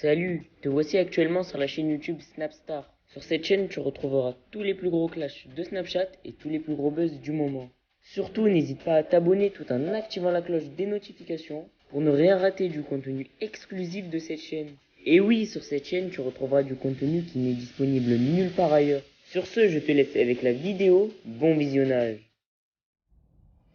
Salut, te voici actuellement sur la chaîne YouTube Snapstar. Sur cette chaîne, tu retrouveras tous les plus gros clashs de Snapchat et tous les plus gros buzz du moment. Surtout, n'hésite pas à t'abonner tout en activant la cloche des notifications pour ne rien rater du contenu exclusif de cette chaîne. Et oui, sur cette chaîne, tu retrouveras du contenu qui n'est disponible nulle part ailleurs. Sur ce, je te laisse avec la vidéo. Bon visionnage.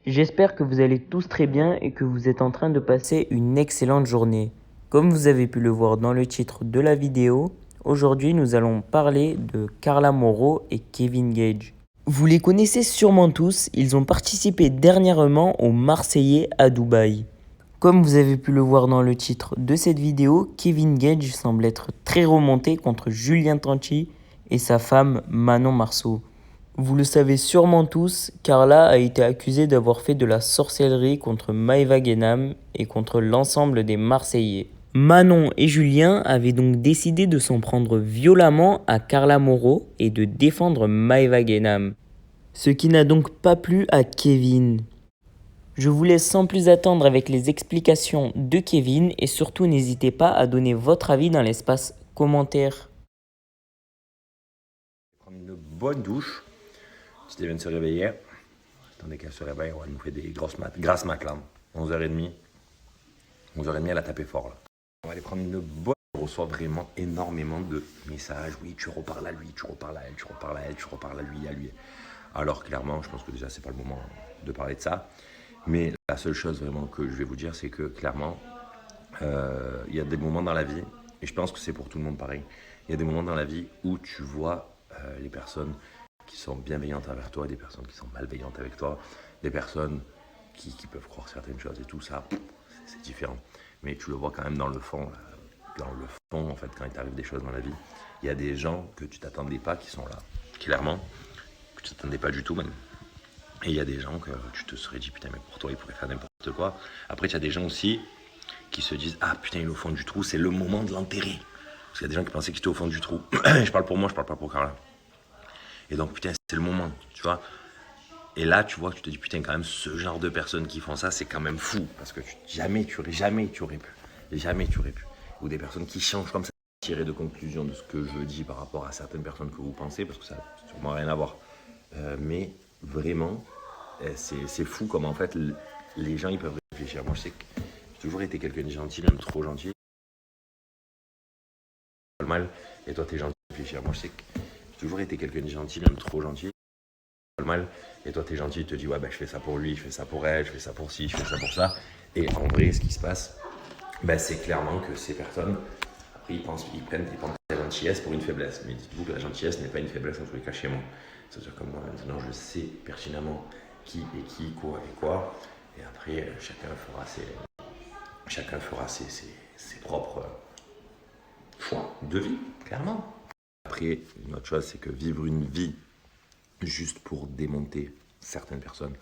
J'espère que vous allez tous très bien et que vous êtes en train de passer une excellente journée. Comme vous avez pu le voir dans le titre de la vidéo, aujourd'hui nous allons parler de Carla Morrow et Kevin Gage. Vous les connaissez sûrement tous, ils ont participé dernièrement au Marseillais à Dubaï. Comme vous avez pu le voir dans le titre de cette vidéo, Kevin Gage semble être très remonté contre Julien Tanti et sa femme Manon Marceau. Vous le savez sûrement tous, Carla a été accusée d'avoir fait de la sorcellerie contre Maëva Guénam et contre l'ensemble des Marseillais. Manon et Julien avaient donc décidé de s'en prendre violemment à Carla Morrow et de défendre Maëva Guénam. Ce qui n'a donc pas plu à Kevin. Je vous laisse sans plus attendre avec les explications de Kevin et surtout n'hésitez pas à donner votre avis dans l'espace commentaire. Prendre une bonne douche. Steven se réveillait. Attendez qu'elle se réveille, on va nous faire des grasses mat là. 11h30. 11h30, elle a tapé fort là. On va aller prendre une bonne. On reçoit vraiment énormément de messages. Oui, tu reparles à lui, tu reparles à elle, tu reparles à elle, tu reparles à lui, à lui. Alors clairement, je pense que déjà c'est pas le moment de parler de ça. Mais la seule chose vraiment que je vais vous dire, c'est que clairement, il y a des moments dans la vie, et je pense que c'est pour tout le monde pareil, il y a des moments dans la vie où tu vois les personnes qui sont bienveillantes envers toi, des personnes qui sont malveillantes avec toi, des personnes qui peuvent croire certaines choses et tout ça, c'est différent. Mais tu le vois quand même dans le fond, en fait, quand il t'arrive des choses dans la vie, il y a des gens que tu t'attendais pas qui sont là, clairement, que tu t'attendais pas du tout même. Et il y a des gens que tu te serais dit, putain, mais pour toi, ils pourraient faire n'importe quoi. Après, il y a des gens aussi qui se disent, ah putain, il est au fond du trou, c'est le moment de l'enterrer. Parce qu'il y a des gens qui pensaient qu'il était au fond du trou. Je parle pour moi, je parle pas pour Carla. Et donc, putain, c'est le moment, tu vois. Et là, tu vois, tu te dis, putain, quand même, ce genre de personnes qui font ça, c'est quand même fou. Parce que jamais tu aurais pu. Jamais tu aurais pu. Ou des personnes qui changent comme ça, tirer de conclusion de ce que je dis par rapport à certaines personnes que vous pensez, parce que ça n'a sûrement rien à voir. Mais vraiment, c'est fou comme en fait, les gens, ils peuvent réfléchir. Moi, je sais que j'ai toujours été quelqu'un de gentil, même trop gentil. Pas mal. Et toi, t'es gentil, réfléchir. Moi, je sais que j'ai toujours été quelqu'un de gentil, même trop gentil. Mal. Et toi, t'es gentil, tu te dis, ouais, ben, je fais ça pour lui, je fais ça pour elle, je fais ça pour ci, je fais ça pour ça. Et en vrai, ce qui se passe, ben, c'est clairement que ces personnes, après, ils prennent la gentillesse pour une faiblesse. Mais dites-vous que la gentillesse n'est pas une faiblesse en tous les cas chez moi. C'est-à-dire que moi, maintenant, je sais pertinemment qui est qui, quoi et quoi. Et après, chacun fera ses propres choix de vie, clairement. Après, une autre chose, c'est que vivre une vie juste pour démonter certaines personnes,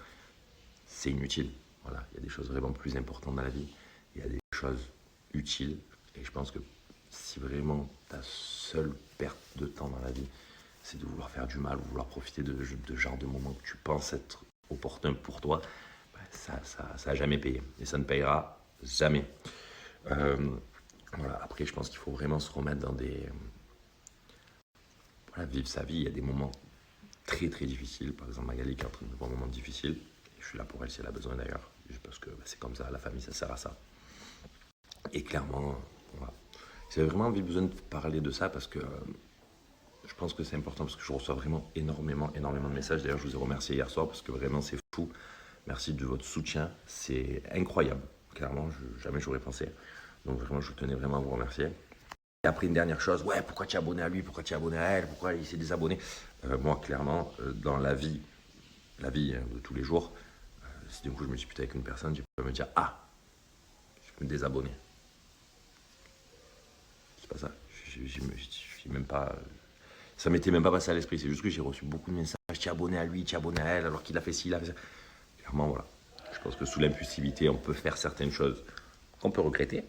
c'est inutile. Voilà, il y a des choses vraiment plus importantes dans la vie. Il y a des choses utiles. Et je pense que si vraiment ta seule perte de temps dans la vie, c'est de vouloir faire du mal ou vouloir profiter de genre de moments que tu penses être opportun pour toi, bah, ça a jamais payé. Et ça ne payera jamais. Voilà, après, je pense qu'il faut vraiment se remettre dans des... Voilà, vivre sa vie. Il y a des moments très très difficiles. Par exemple, Magali qui est en train de vivre un moment difficile. Je suis là pour elle si elle a besoin d'ailleurs. Parce que bah, c'est comme ça, la famille, ça sert à ça. Et clairement, voilà. J'ai vraiment besoin de parler de ça parce que je pense que c'est important parce que je reçois vraiment énormément de messages. D'ailleurs, je vous ai remercié hier soir parce que vraiment c'est fou. Merci de votre soutien. C'est incroyable. Clairement, jamais j'aurais pensé. Donc vraiment, je tenais vraiment à vous remercier. Et après, une dernière chose, ouais, pourquoi tu es abonné à lui, pourquoi tu es abonné à elle, pourquoi il s'est désabonné. Moi, clairement, dans la vie de tous les jours, si d'un coup je me dispute avec une personne, je peux me dire, ah, je peux me désabonner. C'est pas ça. J'ai même pas. Ça m'était même pas passé à l'esprit. C'est juste que j'ai reçu beaucoup de messages. Tu es abonné à lui, tu es abonné à elle, alors qu'il a fait ci, il a fait ça. Clairement, voilà. Je pense que sous l'impulsivité, on peut faire certaines choses qu'on peut regretter.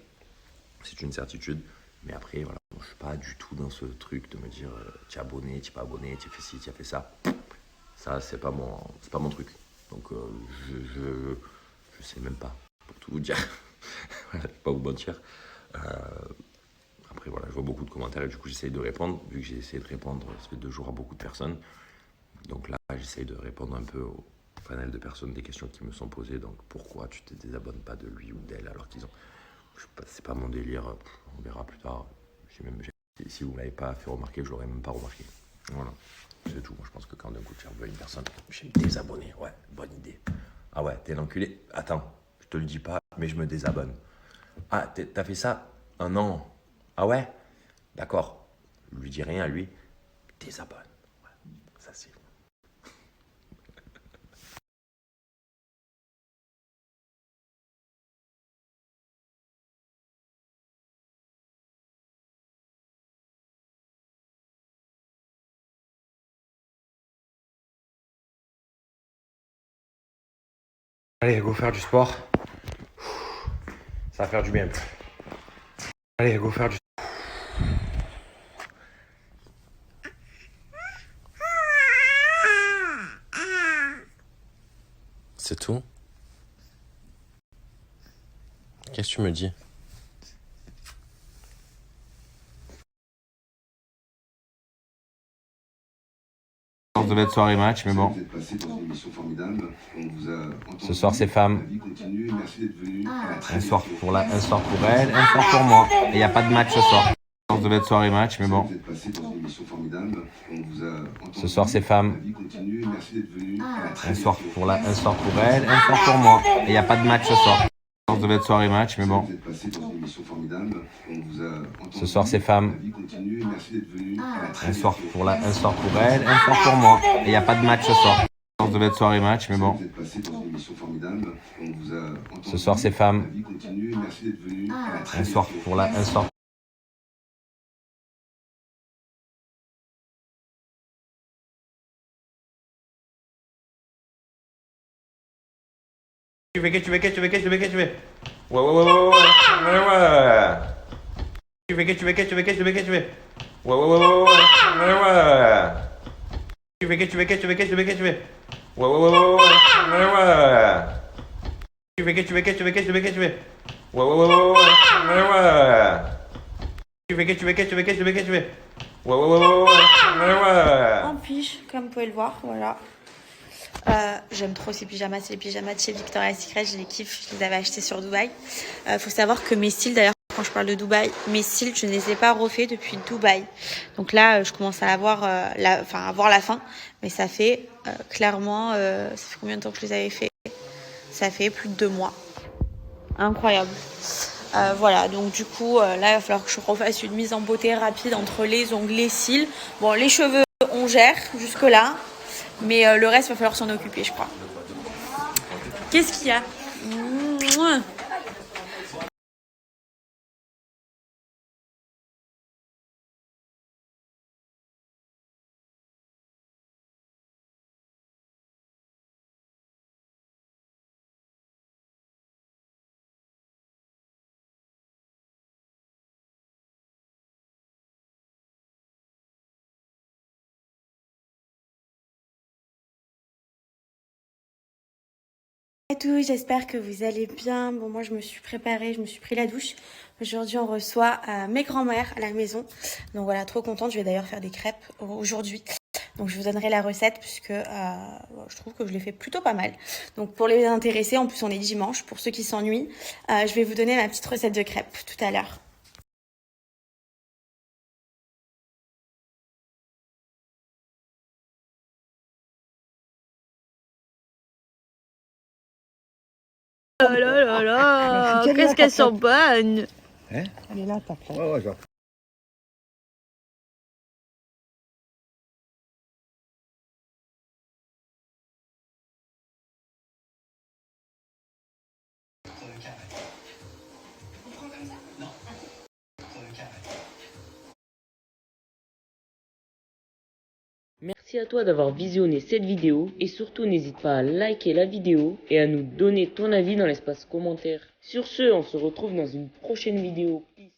C'est une certitude. Mais après, voilà, je ne suis pas du tout dans ce truc de me dire tu es abonné, tu n'es pas abonné, tu as fait ci, tu as fait ça. Ça, c'est pas mon truc. Donc, je sais même pas, pour tout vous dire. Voilà, je vais pas vous mentir. Après, vois beaucoup de commentaires et du coup j'essaye de répondre, vu que j'ai essayé de répondre, ça fait 2 jours à beaucoup de personnes. Donc là, j'essaye de répondre un peu au panel de personnes, des questions qui me sont posées. Donc pourquoi tu te désabonnes pas de lui ou d'elle alors qu'ils ont... C'est pas mon délire, on verra plus tard. Si vous ne m'avez pas fait remarquer, je l'aurais même pas remarqué. Voilà, c'est tout. Moi, je pense que quand d'un coup tu veux une personne, je vais me désabonner. Ouais, bonne idée. Ah ouais, t'es l'enculé. Attends, je te le dis pas, mais je me désabonne. Ah, t'as fait ça? Ah non. Ah ouais? D'accord. Lui dis rien à lui. Désabonne. Ouais, ça c'est... Allez, go faire du sport. Ça va faire du bien. Allez, go faire du sport. C'est tout? Qu'est-ce que tu me dis? Ça devait être soirée match, mais bon. Ce soir, c'est femme. Un soir pour elle, un soir pour moi. Et il n'y a pas de match ce soir. Ça devait être soirée match, mais bon. Ce soir, c'est femme. Un soir pour elle, un soir pour moi. Et il n'y a pas de match ce soir. Ça devait être soirée match, mais bon. Ce soir, c'est femme. Un soir pour elle, un soir pour moi. Et il n'y a pas de match ce soir. Ça devait être soirée match, mais bon. Ce soir, c'est femme. Un soir pour elle, un soir. Tu fais qu'est-ce que tu fais? Ouais. Tu fais qu'est-ce que tu fais? Ouais. Tu fais qu'est-ce que tu fais? Ouais. Tu fais qu'est-ce que tu fais? Ouais. Tu fais qu'est-ce que tu fais? Ouais. Tu fais qu'est-ce que tu fais? Ouais. En pige, comme vous pouvez le voir, voilà. J'aime trop ces pyjamas, c'est les pyjamas de chez Victoria's Secret, je les kiffe, je les avais achetés sur Dubaï. Faut savoir que mes styles, d'ailleurs, quand je parle de Dubaï, mes styles, je ne les ai pas refaits depuis Dubaï. Donc là, je commence à avoir la fin, mais ça fait clairement, ça fait combien de temps que je les avais fait? Ça fait plus de 2 mois. Incroyable. Voilà, donc du coup, là, il va falloir que je refasse une mise en beauté rapide entre les ongles, les cils. Bon, les cheveux, on gère jusque-là. Mais le reste, il va falloir s'en occuper, je crois. Qu'est-ce qu'il y a? Mouah. À tous, j'espère que vous allez bien. Bon, moi, je me suis préparée, je me suis pris la douche. Aujourd'hui, on reçoit mes grands-mères à la maison. Donc voilà, trop contente. Je vais d'ailleurs faire des crêpes aujourd'hui. Donc je vous donnerai la recette puisque je trouve que je l'ai fait plutôt pas mal. Donc pour les intéressés, en plus on est dimanche, pour ceux qui s'ennuient, je vais vous donner ma petite recette de crêpes tout à l'heure. Oh là là là, qu'est-ce qu'elles sont bonnes! Hein? Elle est là, ta plaque. Ouais, genre. Merci à toi d'avoir visionné cette vidéo et surtout n'hésite pas à liker la vidéo et à nous donner ton avis dans l'espace commentaire. Sur ce, on se retrouve dans une prochaine vidéo. Peace.